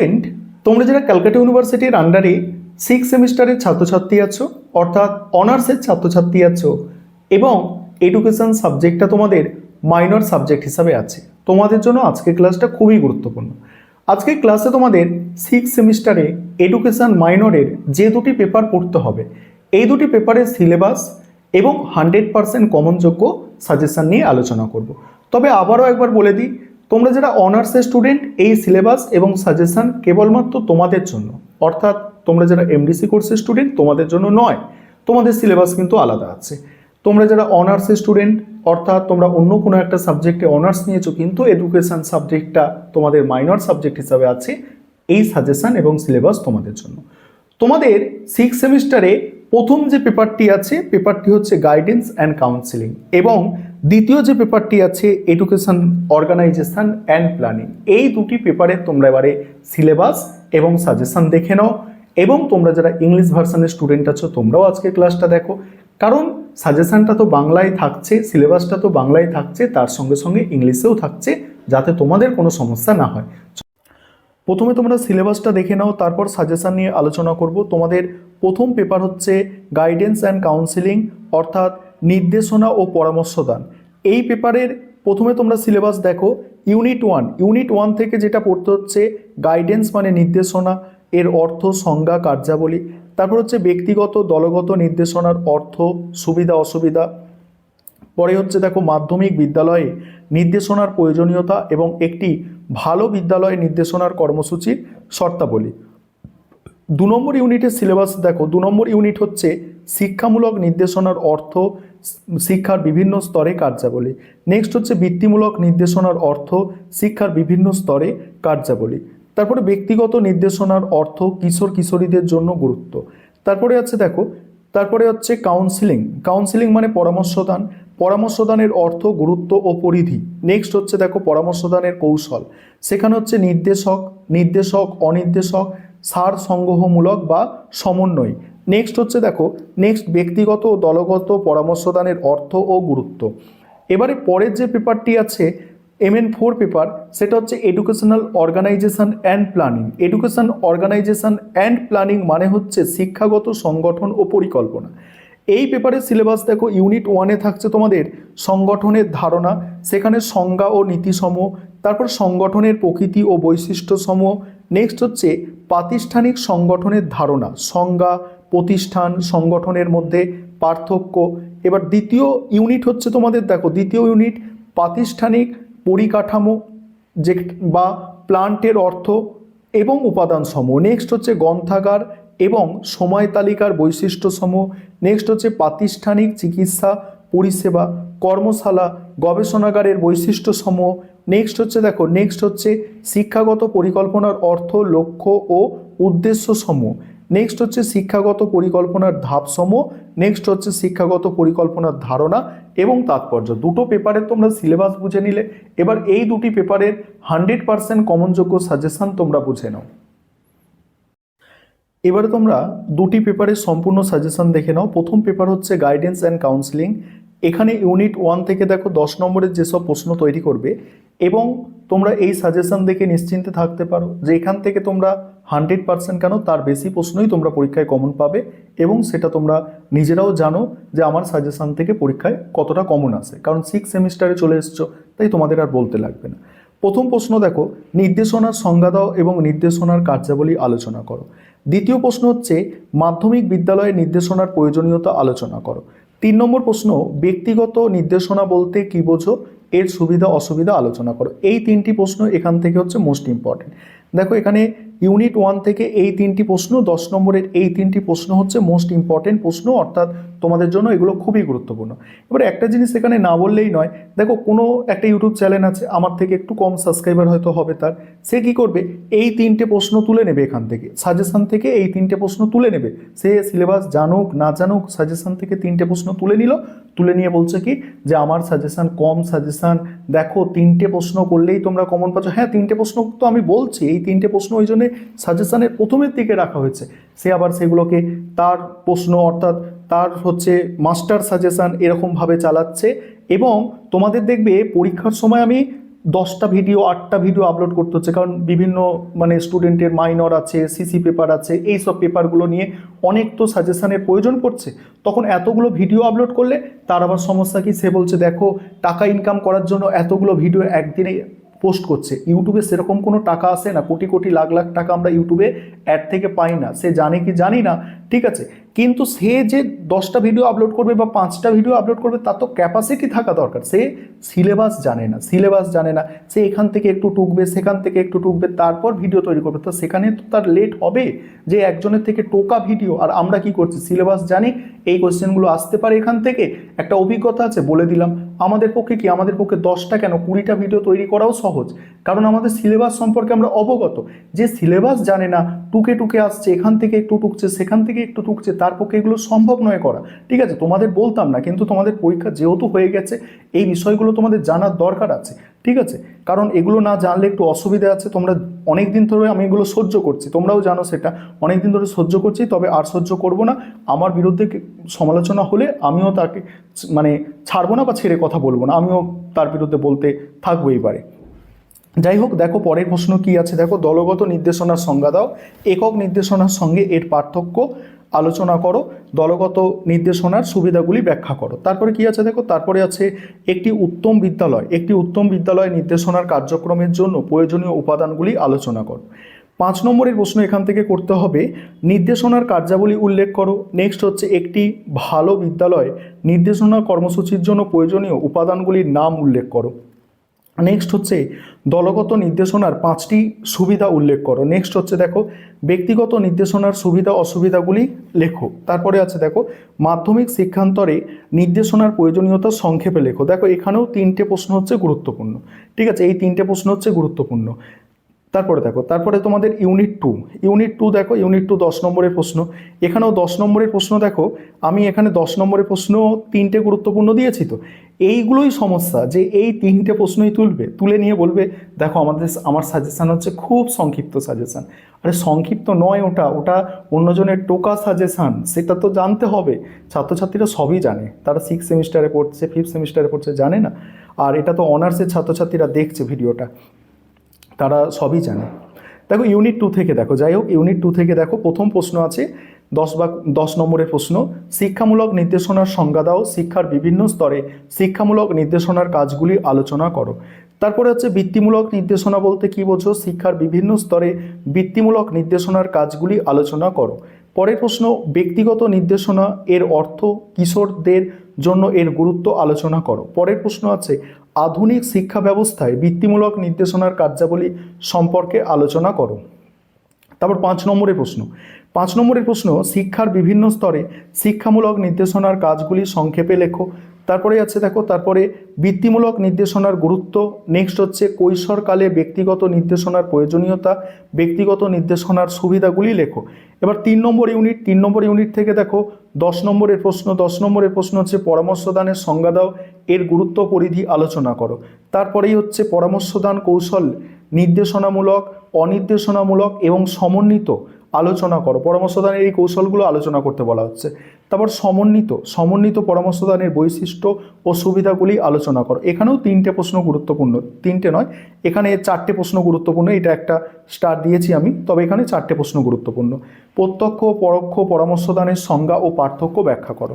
Student, তোমরা যারা ক্যালকাটা ইউনিভার্সিটির আন্ডারে 6 সেমিস্টারের ছাত্রছাত্রী আছো, অর্থাৎ অনার্সের ছাত্রছাত্রী আছো এবং এডুকেশন সাবজেক্টটা তোমাদের মাইনর সাবজেক্ট হিসাবে আছে, তোমাদের জন্য আজকের ক্লাসটা খুবই গুরুত্বপূর্ণ। আজকের ক্লাসে তোমাদের 6 সেমিস্টারে এডুকেশন মাইনরের যে দুটি পেপার পড়তে হবে, এই দুটি পেপারের সিলেবাস এবং 100% কমনযোগ্য সাজেশন নিয়ে আলোচনা করব। তবে আবারও একবার বলে দিই, তোমরা যারা অনার্সের স্টুডেন্ট, এই সিলেবাস এবং সাজেশন কেবলমাত্র তোমাদের জন্য, অর্থাৎ তোমরা যারা এমডিসি কোর্সের স্টুডেন্ট তোমাদের জন্য নয়, তোমাদের সিলেবাস কিন্তু আলাদা আছে। তোমরা যারা অনার্সের স্টুডেন্ট, অর্থাৎ তোমরা অন্য কোনো একটা সাবজেক্টে অনার্স নিয়েছো কিন্তু এডুকেশন সাবজেক্টটা তোমাদের মাইনর সাবজেক্ট হিসাবে আছে, এই সাজেশন এবং সিলেবাস তোমাদের জন্য। তোমাদের 6 সেমিস্টারে প্রথম যে পেপারটি আছে, পেপারটি হচ্ছে গাইডেন্স অ্যান্ড কাউন্সিলিং, এবং দ্বিতীয় যে পেপারটি আছে এডুকেশন অর্গানাইজেশন অ্যান্ড প্ল্যানিং। এই দুটি পেপারে তোমরা এবারে সিলেবাস এবং সাজেশন দেখে নাও, এবং তোমরা যারা ইংলিশ ভার্সনের স্টুডেন্ট আছো তোমরাও আজকে ক্লাসটা দেখো, কারণ সাজেশনটা তো বাংলায় থাকছে, সিলেবাসটা তো বাংলায় থাকছে, তার সঙ্গে সঙ্গে ইংলিশেও থাকছে, যাতে তোমাদের কোনো সমস্যা না হয়। প্রথমে তোমরা সিলেবাসটা দেখে নাও, তারপর সাজেশন নিয়ে আলোচনা করব। তোমাদের প্রথম পেপার হচ্ছে গাইডেন্স অ্যান্ড কাউন্সিলিং, অর্থাৎ নির্দেশনা ও পরামর্শদান। এই পেপারের প্রথমে তোমরা সিলেবাস দেখো। ইউনিট ওয়ান থেকে যেটা পড়তে হচ্ছে গাইডেন্স মানে নির্দেশনা, এর অর্থ, সংজ্ঞা, কার্যাবলী। তারপর হচ্ছে ব্যক্তিগত দলগত নির্দেশনার অর্থ, সুবিধা অসুবিধা। পরে হচ্ছে দেখো মাধ্যমিক বিদ্যালয়ে নির্দেশনার প্রয়োজনীয়তা এবং একটি ভালো বিদ্যালয়ে নির্দেশনার কর্মসূচির শর্তাবলী। 2 নম্বর ইউনিটের সিলেবাস দেখো। 2 নম্বর ইউনিট হচ্ছে শিক্ষামূলক নির্দেশনার অর্থ, শিক্ষার বিভিন্ন স্তরে কার্যাবলী। নেক্সট হচ্ছে বৃত্তিমূলক নির্দেশনার অর্থ, শিক্ষার বিভিন্ন স্তরে কার্যাবলী। তারপরে ব্যক্তিগত নির্দেশনার অর্থ, কিশোর কিশোরীদের জন্য গুরুত্ব। তারপরে আছে দেখো, তারপরে হচ্ছে কাউন্সিলিং মানে পরামর্শদান, পরামর্শদানের অর্থ, গুরুত্ব ও পরিধি। নেক্সট হচ্ছে দেখো পরামর্শদানের কৌশল, সেখানে হচ্ছে নির্দেশক অনির্দেশক, সার সংগ্রহমূলক বা সমন্বয়। নেক্সট হচ্ছে দেখো, ব্যক্তিগত ও দলগত পরামর্শদানের অর্থ ও গুরুত্ব। এবারে পরের যে পেপারটি আছে MN4 পেপার, সেটা হচ্ছে educational organization and planning. Education organization and planning মানে হচ্ছে শিক্ষাগত সংগঠন ও পরিকল্পনা। এই পেপারের সিলেবাস দেখো। ইউনিট 1-এ থাকছে তোমাদের সংগঠনের ধারণা, সেখানে সংজ্ঞা ও নীতিসমূহ। তারপর সংগঠনের প্রকৃতি ও বৈশিষ্ট্যসমূহ। নেক্সট হচ্ছে প্রাতিষ্ঠানিক সংগঠনের ধারণা, সংজ্ঞা, প্রতিষ্ঠান, সংগঠনের মধ্যে পার্থক্য। এবার দ্বিতীয় ইউনিট হচ্ছে তোমাদের দেখো, দ্বিতীয় ইউনিট প্রাতিষ্ঠানিক পরিকাঠামো যে বা প্লান্টের অর্থ এবং উপাদানসমূহ। নেক্সট হচ্ছে গ্রন্থাগার এবং সময় তালিকার বৈশিষ্ট্যসমূহ। নেক্সট হচ্ছে প্রাতিষ্ঠানিক চিকিৎসা পরিষেবা, কর্মশালা, গবেষণাগারের বৈশিষ্ট্যসমূহ। নেক্সট হচ্ছে শিক্ষাগত পরিকল্পনার অর্থ, লক্ষ্য ও উদ্দেশ্যসমূহ। নেক্সট হচ্ছে শিক্ষাগত পরিকল্পনার ধাপসমূহ। নেক্সট হচ্ছে শিক্ষাগত পরিকল্পনার ধারণা এবং তাৎপর্য। দুটো পেপারের তোমরা সিলেবাস বুঝে নিলে, এবার এই দুটি পেপারের 100% কমনযোগ্য সাজেশন তোমরা বুঝে নাও। এবারে তোমরা দুটি পেপারের সম্পূর্ণ সাজেশন দেখে নাও। প্রথম পেপার হচ্ছে গাইডেন্স অ্যান্ড কাউন্সিলিং। এখানে ইউনিট 1 থেকে দেখো 10 নম্বরের যেসব প্রশ্ন তৈরি করবে, এবং তোমরা এই সাজেশন দেখে নিশ্চিন্তে থাকতে পারো যে এখান থেকে তোমরা 100% কেন তার বেশি প্রশ্নই তোমরা পরীক্ষায় কমন পাবে, এবং সেটা তোমরা নিজেরাও জানো যে আমার সাজেশন থেকে পরীক্ষায় কতটা কমন আসে, কারণ 6 সেমিস্টারে চলে এসছো, তাই তোমাদের আর বলতে লাগবে না। প্রথম প্রশ্ন দেখো, নির্দেশনার সংজ্ঞা দাও এবং নির্দেশনার কার্যাবলী আলোচনা করো। দ্বিতীয় প্রশ্ন হচ্ছে মাধ্যমিক বিদ্যালয়ে নির্দেশনার প্রয়োজনীয়তা আলোচনা করো। 3 নম্বর প্রশ্ন, ব্যক্তিগত নির্দেশনা বলতে কি বোঝো, এর সুবিধা অসুবিধা আলোচনা করো। এই 3টি প্রশ্ন এখান থেকে হচ্ছে মোস্ট ইম্পর্টেন্ট। দেখো এখানে ইউনিট 1 থেকে এই 3টি প্রশ্ন, 10 নম্বরের এই 3টি প্রশ্ন হচ্ছে মোস্ট ইম্পর্টেন্ট প্রশ্ন, অর্থাৎ তোমাদের জন্য এগুলো খুবই গুরুত্বপূর্ণ। এবার একটা জিনিস এখানে না বললেই নয়, দেখো কোনো একটা ইউটিউব চ্যানেল আছে, আমার থেকে একটু কম সাবস্ক্রাইবার হয়তো হবে তার, সে কি করবে, এই 3টে প্রশ্ন তুলে নেবে এখান থেকে, সাজেশন থেকে এই 3টে প্রশ্ন তুলে নেবে। সে সিলেবাস জানুক না জানুক, সাজেশন থেকে 3টে প্রশ্ন তুলে নিল, তুলে নিয়ে বলছে কি যে আমার সাজেশন কম সাজেশন, দেখো 3টে প্রশ্ন করলেই তোমরা কমন পাচ্ছ। হ্যাঁ, 3টে প্রশ্ন তো আমি বলছি, এই 3টে প্রশ্ন ওই জন্য সাজেশনের প্রথমের দিকে রাখা হয়েছে। সে আবার সেগুলোকে তার প্রশ্ন, অর্থাৎ তার হচ্ছে মাস্টার সাজেশন এরকমভাবে চালাচ্ছে। এবং তোমাদের দেখবে পরীক্ষার সময় আমি 10টা ভিডিও 8টা ভিডিও আপলোড করতে হচ্ছে, কারণ বিভিন্ন মানে স্টুডেন্টের মাইনর আছে, সিসি পেপার আছে, এই সব পেপারগুলো নিয়ে অনেক তো সাজেশনের প্রয়োজন পড়ছে। তখন এতগুলো ভিডিও আপলোড করলে তার আবার সমস্যা কি, সে বলছে দেখো টাকা ইনকাম করার জন্য এতগুলো ভিডিও একদিনে পোস্ট করছে। ইউটিউবে সেরকম কোনো টাকা আসে না, কোটি কোটি লাখ লাখ টাকা আমরা ইউটিউবে অ্যাড থেকে পাই না, সে জানে কি জানি না, ঠিক আছে। কিন্তু সে যে 10টা ভিডিও আপলোড করবে বা 5টা ভিডিও আপলোড করবে তার তো ক্যাপাসিটি থাকা দরকার। সে সিলেবাস জানে না, সে এখান থেকে একটু টুকবে, সেখান থেকে একটু টুকবে, তারপর ভিডিও তৈরি করবে। তো সেখানে তো তার লেট হবে, যে একজনের থেকে টোকা ভিডিও। আর আমরা কি করছি, সিলেবাস জানি, এই কোশ্চেনগুলো আসতে পারে এখান থেকে, একটা অভিজ্ঞতা আছে, বলে দিলাম। আমাদের পক্ষে 10টা কেন 20টা ভিডিও তৈরি করাও সহজ, কারণ আমাদের সিলেবাস সম্পর্কে আমরা অবগত। যে সিলেবাস জানে না, টুকে টুকে আসছে, এখান থেকে একটু টুকছে, সেখান থেকে একটু টুকছে, তার পক্ষে এগুলো সম্ভব নয় করা, ঠিক আছে। তোমাদের বলতাম না, কিন্তু তোমাদের পরীক্ষা যেহেতু হয়ে গেছে, এই বিষয়গুলো তোমাদের জানার দরকার আছে, ঠিক আছে। কারণ এগুলো না জানলে একটু অসুবিধা আছে। তোমরা অনেক দিন ধরে আমি এগুলো সহ্য করছি, তোমরাও জানো সেটা, অনেক দিন ধরে সহ্য করছি, তবে আর সহ্য করব না। আমার বিরুদ্ধে সমালোচনা হলে আমিও তাকে মানে ছাড়বো না বা ছেড়ে কথা বলবো না, আমিও তার বিরুদ্ধে বলতে থাকবো এইবারে। যাই হোক, দেখো পরের প্রশ্ন কি আছে, দেখো দলগত নির্দেশনার সংজ্ঞা দাও, একক নির্দেশনার সঙ্গে এর পার্থক্য আলোচনা করো, দলগত নির্দেশনার সুবিধাগুলি ব্যাখ্যা করো। তারপরে কি আছে দেখো, তারপরে আছে একটি উত্তম বিদ্যালয় নির্দেশনার কার্যক্রমের জন্য প্রয়োজনীয় উপাদানগুলি আলোচনা করো। 5 নম্বরের প্রশ্ন এখান থেকে করতে হবে, নির্দেশনার কার্যাবলী উল্লেখ করো। নেক্সট হচ্ছে একটি ভালো বিদ্যালয় নির্দেশনা কর্মসূচির জন্য প্রয়োজনীয় উপাদানগুলির নাম উল্লেখ করো। নেক্সট হচ্ছে দলগত নির্দেশনার 5টি সুবিধা উল্লেখ করো। নেক্সট হচ্ছে দেখো ব্যক্তিগত নির্দেশনার সুবিধা অসুবিধাগুলি লেখো। তারপরে আছে দেখো মাধ্যমিক শিক্ষান্তরে নির্দেশনার প্রয়োজনীয়তা সংক্ষেপে লেখো। দেখো এখানেও 3টে প্রশ্ন হচ্ছে গুরুত্বপূর্ণ, ঠিক আছে, এই 3টে প্রশ্ন হচ্ছে গুরুত্বপূর্ণ। তারপরে তোমাদের ইউনিট টু দেখো, ইউনিট 2 10 নম্বরের প্রশ্ন। এখানেও 10 নম্বরের প্রশ্ন দেখো, আমি এখানে 10 নম্বরের প্রশ্ন 3টে গুরুত্বপূর্ণ দিয়েছি। তো এইগুলোই সমস্যা, যে এই 3টে প্রশ্নই তুলে নিয়ে বলবে দেখো আমার সাজেশান হচ্ছে খুব সংক্ষিপ্ত সাজেশান। আরে সংক্ষিপ্ত নয়, ওটা অন্যজনের টোকা সাজেশান, সেটা তো জানতে হবে। ছাত্রছাত্রীরা সবই জানে, তারা 6 সেমিস্টারে পড়ছে, 5th সেমিস্টারে পড়ছে, জানে না? আর এটা তো অনার্সের ছাত্রছাত্রীরা দেখছে ভিডিওটা, তারা সবই জানে। দেখো ইউনিট 2 থেকে দেখো, যাই হোক ইউনিট 2 থেকে দেখো, প্রথম প্রশ্ন আছে 10 নম্বরের প্রশ্ন, শিক্ষামূলক নির্দেশনার সংজ্ঞা দাও, শিক্ষার বিভিন্ন স্তরে শিক্ষামূলক নির্দেশনার কাজগুলি আলোচনা করো। তারপরে হচ্ছে বৃত্তিমূলক নির্দেশনা বলতে কি বোঝো, শিক্ষার বিভিন্ন স্তরে বৃত্তিমূলক নির্দেশনার কাজগুলি আলোচনা করো। পরের প্রশ্ন, ব্যক্তিগত নির্দেশনা এর অর্থ, কিশোরদের জন্য এর গুরুত্ব আলোচনা করো। পরের প্রশ্ন আছে আধুনিক শিক্ষা ব্যবস্থায় বৃত্তিমূলক নির্দেশনার কার্যাবলী সম্পর্কে আলোচনা করো। তারপর 5 নম্বরের প্রশ্ন শিক্ষার বিভিন্ন স্তরে শিক্ষামূলক নির্দেশনার কাজগুলি সংক্ষেপে লেখো। তারপরে আছে দেখো, তারপরে বৃত্তিমূলক নির্দেশনার গুরুত্ব। নেক্সট হচ্ছে কৈশোরকালে ব্যক্তিগত নির্দেশনার প্রয়োজনীয়তা, ব্যক্তিগত নির্দেশনার সুবিধাগুলি লেখো। এবার 3 নম্বর ইউনিট থেকে দেখো 10 নম্বরের প্রশ্ন হচ্ছে পরামর্শদানের সংজ্ঞা দাও, এর গুরুত্ব পরিধি আলোচনা করো। তারপরেই হচ্ছে পরামর্শদান কৌশল নির্দেশনামূলক, অনির্দেশনামূলক এবং সমন্বিত আলোচনা করো। পরামর্শদানের এই কৌশলগুলো আলোচনা করতে বলা হচ্ছে। তারপর সমন্বিত পরামর্শদানের বৈশিষ্ট্য ও সুবিধাগুলি আলোচনা করো। এখানেও 3টে প্রশ্ন গুরুত্বপূর্ণ, 3টে নয়, এখানে 4টে প্রশ্ন গুরুত্বপূর্ণ, এটা একটা স্টার দিয়েছি আমি, তবে এখানে 4টে প্রশ্ন গুরুত্বপূর্ণ। প্রত্যক্ষ ও পরোক্ষ পরামর্শদানের সংজ্ঞা ও পার্থক্য ব্যাখ্যা করো।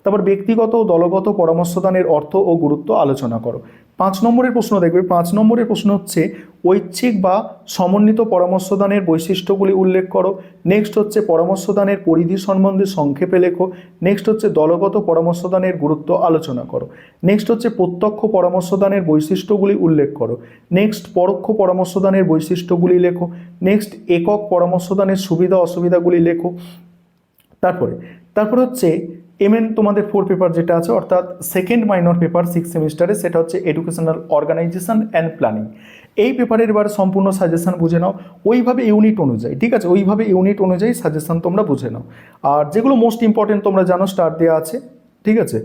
তারপর ব্যক্তিগত ও দলগত পরামর্শদানের অর্থ ও গুরুত্ব আলোচনা করো। 5 নম্বরের প্রশ্ন দেখবে, 5 নম্বরের প্রশ্ন হচ্ছে ঐচ্ছিক বা সমন্বিত পরামর্শদানের বৈশিষ্ট্যগুলি উল্লেখ করো। নেক্সট হচ্ছে পরামর্শদানের পরিধি সম্বন্ধে সংক্ষেপে লেখো। নেক্সট হচ্ছে দলগত পরামর্শদানের গুরুত্ব আলোচনা করো। নেক্সট হচ্ছে প্রত্যক্ষ পরামর্শদানের বৈশিষ্ট্যগুলি উল্লেখ করো। নেক্সট পরোক্ষ পরামর্শদানের বৈশিষ্ট্যগুলি লেখো। নেক্সট একক পরামর্শদানের সুবিধা অসুবিধাগুলি লেখো। তারপরে হচ্ছে তোমাদের 4 পেপার যেটা আছে, অর্থাৎ সেকেন্ড মাইনর পেপার 6 সেমিস্টারে, সেটা হচ্ছে এডুকেশনাল অর্গানাইজেশন অ্যান্ড প্ল্যানিং। এই পেপারের এবার সম্পূর্ণ সাজেশন বুঝে নাও, ওইভাবে ইউনিট অনুযায়ী, ঠিক আছে, ওইভাবে ইউনিট অনুযায়ী সাজেশন তোমরা বুঝে নাও। আর যেগুলো মোস্ট ইম্পর্টেন্ট তোমরা জানো, স্টার দেওয়া আছে, ঠিক আছে।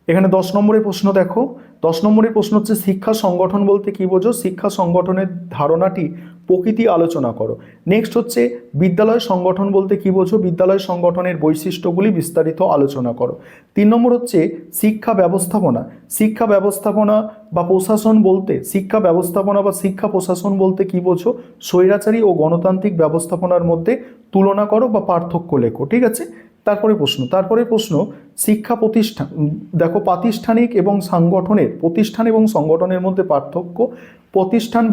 এখানে 10 নম্বরের প্রশ্ন দেখো, 10 নম্বরের প্রশ্ন হচ্ছে শিক্ষা সংগঠন বলতে কি বোঝো, শিক্ষা সংগঠনের ধারণাটি প্রকৃতি আলোচনা করো। নেক্সট হচ্ছে বিদ্যালয় সংগঠন বলতে কি বোঝো, বিদ্যালয় সংগঠনের বৈশিষ্ট্যগুলি বিস্তারিত আলোচনা করো। 3 নম্বর হচ্ছে শিক্ষা ব্যবস্থাপনা। শিক্ষা ব্যবস্থাপনা বা প্রশাসন বলতে, শিক্ষা ব্যবস্থাপনা বা শিক্ষা প্রশাসন বলতে কি বোঝো, স্বৈরাচারী ও গণতান্ত্রিক ব্যবস্থাপনার মধ্যে তুলনা করো বা পার্থক্য লেখো। ঠিক আছে, তারপরে প্রশ্ন শিক্ষা প্রতিষ্ঠান, দেখো প্রাতিষ্ঠানিক এবং সাংগঠনের, প্রতিষ্ঠান এবং সংগঠনের মধ্যে পার্থক্য, প্রতিষ্ঠান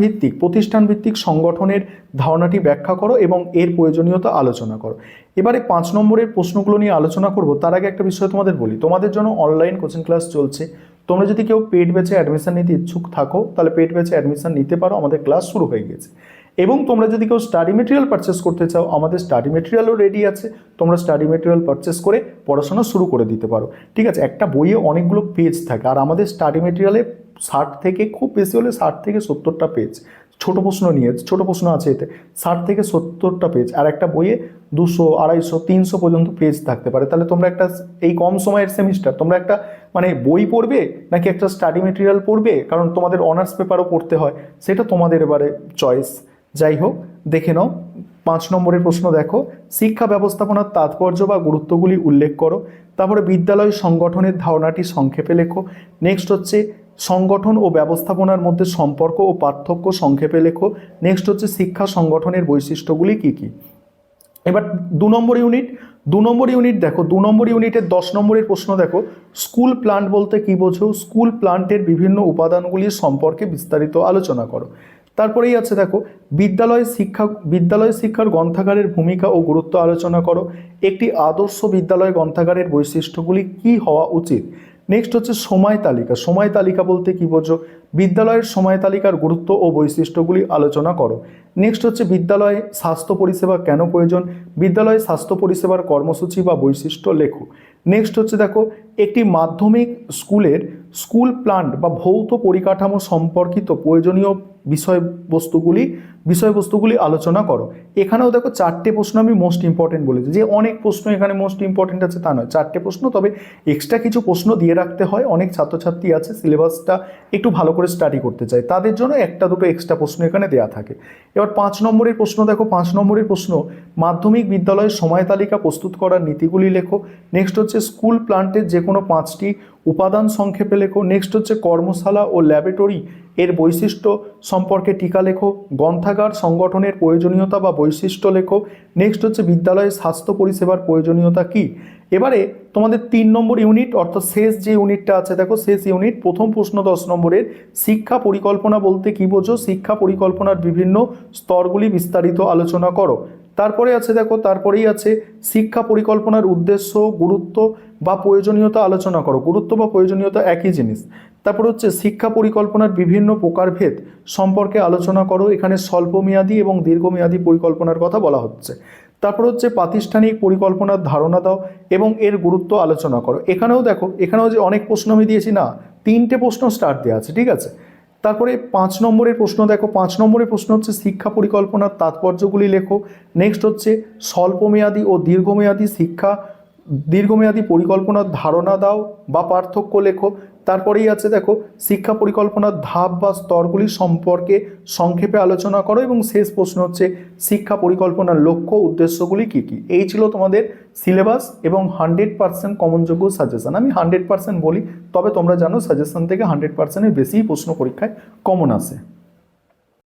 ভিত্তিক সংগঠনের ধারণাটি ব্যাখ্যা করো এবং এর প্রয়োজনীয়তা আলোচনা করো। এবারে 5 নম্বরের প্রশ্নগুলো নিয়ে আলোচনা করব। তার আগে একটা বিষয় তোমাদের বলি, তোমাদের জন্য অনলাইন কোচিং ক্লাস চলছে। তোমরা যদি কেউ পেড ব্যাচে অ্যাডমিশন নিতে ইচ্ছুক থাকো তাহলে পেড ব্যাচে অ্যাডমিশন নিতে পারো, আমাদের ক্লাস শুরু হয়ে গেছে। এবং তোমরা যদি কেউ স্টাডি মেটেরিয়াল পারচেস করতে চাও, আমাদের স্টাডি মেটেরিয়ালও রেডি আছে, তোমরা স্টাডি মেটেরিয়াল পারচেস করে পড়াশোনা শুরু করে দিতে পারো। ঠিক আছে, একটা বইয়ে অনেকগুলো পেজ থাকে, আর আমাদের স্টাডি মেটেরিয়ালে 60 থেকে, খুব বেশি হলে 60 থেকে 70টা পেজ ছোট প্রশ্ন আছে এতে, 60 থেকে 70টা পেজ, আর একটা বইয়ে 200, 250, 300 পর্যন্ত পেজ থাকতে পারে। তাহলে তোমরা একটা, এই কম সময়ের সেমিস্টার, তোমরা একটা মানে বই পড়বে নাকি একটা স্টাডি মেটেরিয়াল পড়বে, কারণ তোমাদের অনার্স পেপারও পড়তে হয়, সেটা তোমাদের এবারে চয়েস। যাই হোক, দেখে নাও 5 নম্বরের প্রশ্ন দেখো, শিক্ষা ব্যবস্থাপনার তাৎপর্য বা গুরুত্বগুলি উল্লেখ করো। তারপরে বিদ্যালয় সংগঠনের ধারণাটি সংক্ষেপে লেখো। নেক্সট হচ্ছে সংগঠন ও ব্যবস্থাপনার মধ্যে সম্পর্ক ও পার্থক্য সংক্ষেপে লেখো। নেক্সট হচ্ছে শিক্ষা সংগঠনের বৈশিষ্ট্যগুলি কী কী। এবার 2 নম্বর ইউনিট দেখো, 2 নম্বর ইউনিটের 10 নম্বরের প্রশ্ন দেখো, স্কুল প্লান্ট বলতে কি বোঝো, স্কুল প্লান্টের বিভিন্ন উপাদানগুলির সম্পর্কে বিস্তারিত আলোচনা করো। তারপরেই আছে দেখো, বিদ্যালয় শিক্ষার গ্রন্থাগারের ভূমিকা ও গুরুত্ব আলোচনা করো। একটি আদর্শ বিদ্যালয় গ্রন্থাগারের বৈশিষ্ট্যগুলি কি হওয়া উচিত। নেক্সট হচ্ছে সময় তালিকা বলতে কি বোঝো, বিদ্যালয়ের সময় তালিকার গুরুত্ব ও বৈশিষ্ট্যগুলি আলোচনা করো। নেক্সট হচ্ছে বিদ্যালয়ে স্বাস্থ্য পরিষেবা কেন প্রয়োজন, বিদ্যালয়ে স্বাস্থ্য পরিষেবার কর্মসূচি বা বৈশিষ্ট্য লেখো। নেক্সট হচ্ছে দেখো, একটি মাধ্যমিক স্কুলের স্কুল প্ল্যান্ট বা ভৌত পরিকাঠামো সম্পর্কিত প্রয়োজনীয় বিষয়বস্তুগুলি আলোচনা করো। এখানেও দেখো 4টে প্রশ্ন আমি মোস্ট ইম্পর্টেন্ট বলেছি, যে অনেক প্রশ্ন এখানে মোস্ট ইম্পর্টেন্ট আছে তা নয়, 4টে প্রশ্ন, তবে এক্সট্রা কিছু প্রশ্ন দিয়ে রাখতে হয়। অনেক ছাত্রছাত্রী আছে সিলেবাসটা একটু ভালো করে স্টাডি করতে চায়, তাদের জন্য 1-2 এক্সট্রা প্রশ্ন এখানে দেওয়া থাকে। এবার 5 নম্বরের প্রশ্ন দেখো, 5 নম্বরের প্রশ্ন, মাধ্যমিক বিদ্যালয়ের সময় তালিকা প্রস্তুত করার নীতিগুলি লেখো। নেক্সট হচ্ছে স্কুল প্ল্যান্টের যে কোনো 5টি উপাদান সংক্ষেপে লেখো। নেক্সট হচ্ছে কর্মশালা ও ল্যাবরেটরি এর বৈশিষ্ট্য সম্পর্কে টিকা লেখো। গ্রন্থাগার সংগঠনের প্রয়োজনীয়তা বা বৈশিষ্ট্য লেখো। নেক্সট হচ্ছে বিদ্যালয়ে স্বাস্থ্য পরিষেবার প্রয়োজনীয়তা কী। এবারে তোমাদের 3 নম্বর ইউনিট, অর্থাৎ শেষ যে ইউনিটটা আছে দেখো, শেষ ইউনিট, প্রথম প্রশ্ন 10 নম্বরের, শিক্ষা পরিকল্পনা বলতে কি বোঝো, শিক্ষা পরিকল্পনার বিভিন্ন স্তরগুলি বিস্তারিত আলোচনা করো। তারপরে আছে দেখো, তারপরেই আছে শিক্ষা পরিকল্পনার উদ্দেশ্য, গুরুত্ব বা প্রয়োজনীয়তা আলোচনা করো। গুরুত্ব বা প্রয়োজনীয়তা একই জিনিস। তারপর হচ্ছে শিক্ষা পরিকল্পনার বিভিন্ন প্রকারভেদ সম্পর্কে আলোচনা করো। এখানে স্বল্পমেয়াদী এবং দীর্ঘমেয়াদী পরিকল্পনার কথা বলা হচ্ছে। তারপর হচ্ছে প্রাতিষ্ঠানিক পরিকল্পনার ধারণা দাও এবং এর গুরুত্ব আলোচনা করো। এখানেও দেখো, এখানেও যে অনেক প্রশ্ন আমি দিয়েছি না, 3টে প্রশ্ন স্টার্ট দেওয়া আছে। ঠিক আছে, তারপরে 5 নম্বরের প্রশ্ন দেখো, 5 নম্বরের প্রশ্ন হচ্ছে শিক্ষা পরিকল্পনার তাৎপর্যগুলি লেখো। নেক্সট হচ্ছে স্বল্পমেয়াদী ও দীর্ঘমেয়াদী পরিকল্পনার ধারণা দাও বা পার্থক্য লেখো। তারপরেই আছে দেখো, শিক্ষা পরিকল্পনার ধাপ বা স্তরগুলি সম্পর্কে সংক্ষেপে আলোচনা করো এবং শেষ প্রশ্ন হচ্ছে শিক্ষা পরিকল্পনার লক্ষ্য উদ্দেশ্যগুলি কী কী। এই ছিল তোমাদের সিলেবাস এবং 100% কমনযোগ্য সাজেশন। আমি 100% বলি, তবে তোমরা জানো সাজেশন থেকে 100%-এর বেশিই প্রশ্ন পরীক্ষায় কমন আসে।